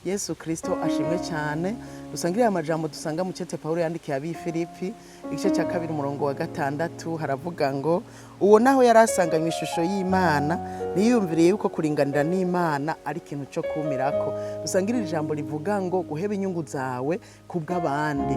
Yesu Kristo ashimwe cyane. Dusangire amajambo dusanga mu cete Paulo yandikiye abi Filipi igice cya 2 umurongo wa 6 haravuga ngo uwo naho yarasanganywe ishusho y'Imana niyumviriye yuko kuringanira n'Imana ari ikintu cyo kumirako. Dusangire ijambo rivuga ngo guheba inyungu zawe kubw'abandi.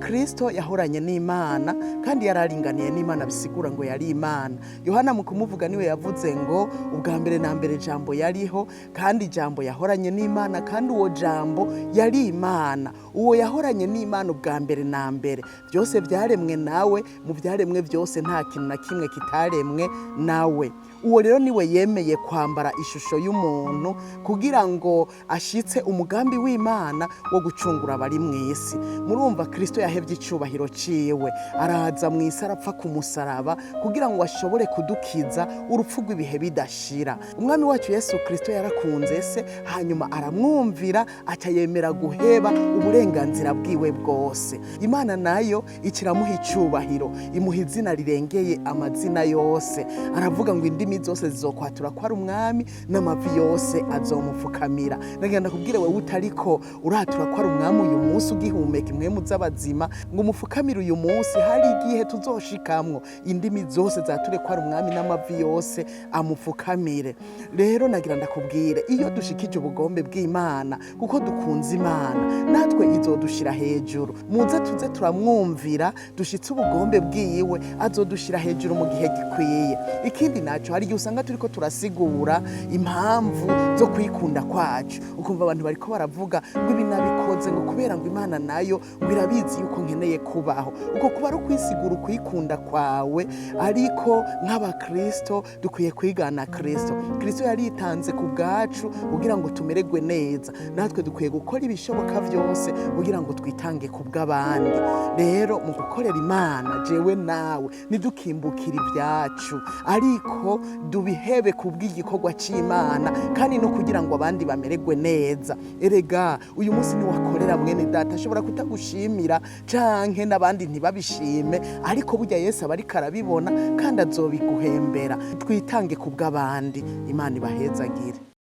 Kristo yahoranye n'Imana kandi yararinganiye n'Imana, bisigura ngo yari Imana. Yohana mu kumuvuga niwe yavuze ngo ubwa mbere na mbere jambo yariho, kandi jambo yahoranye n'Imana, kandi uwo jambo yari Imana. Uwo yahoranye n'Imana ubwa mbere na mbere, byose byaremwe nawe, mu byaremwe byose nta kintu na kimwe kitaremwe nawe. Uwo rero niwe yemeye kwambara ishusho y'umuntu kugira ngo ashitse umugambi w'Imana wo gucungura abari mu isi. Murumva Kristo yahevye icubahiro ciwe, araza mu isi arapfa ku musaraba kugira ngo ashobore kudukiza urupfu rw'ibihe bidashira. Umwami wacu Yesu Kristo yarakunze se, hanyuma aramwumvira atayemera guheba uburenganzira bwiwe bwose. Imana nayo ikiramuha icubahiro, imuha izina rirengeye amazina yose. Aravuga ngo indimi zose zizokwatura ko ari umwami, n'amavi yose azomupfukamira. Nagenda kubwire wewe utariko uratura ko ari umwami uyu munsi ugihumeka imwemu z'abazima, ngo umupfukamire uyu munsi, hari igihe tuzoshikamwo indimi zose zature ko ari umwami n'amavi yose amupfukamire. Rero nagira ndakubwire, iyo dushikije ubugombe bw'Imana kuko dukunze Imana, natwe izodushira hejuru. Muze tuze turamwumvira, dushitse ubugombe bwiwe azodushira hejuru mu gihe gikwiye. Ikindi naco hari igihe usanga turiko turasigura impamvu zo kwikunda kwacu, ukumva abantu bariko baravuga ngo ibi nabikoze ngo kubera ngo Imana nayo ngo irabizi yuko nkeneye kubaho. Uko kuba ari ukwisigura ukwikunda kwawe, ariko nk'abakristo dukwiye kwigana Kristo. Kristo yaritanze ku bwacu kugira ngo tumererwe neza, natwe dukwiye gukora ibishoboka byose kugira ngo twitange ku bw'abandi. Rero mu gukorera Imana, jewe nawe nidukimbukira ibyacu, ariko dubihebe kubw'igikorwa c'Imana, kandi no kugira ngo abandi bamererwe neza. Erega uyu munsi ni wakorera mwene data ashobora kutagushimira canke n'abandi ntibabishime, ariko burya Yesu aba ariko arabibona kandi azobiguhembera. Twitange ku bw'abandi. Imana ibahezagire.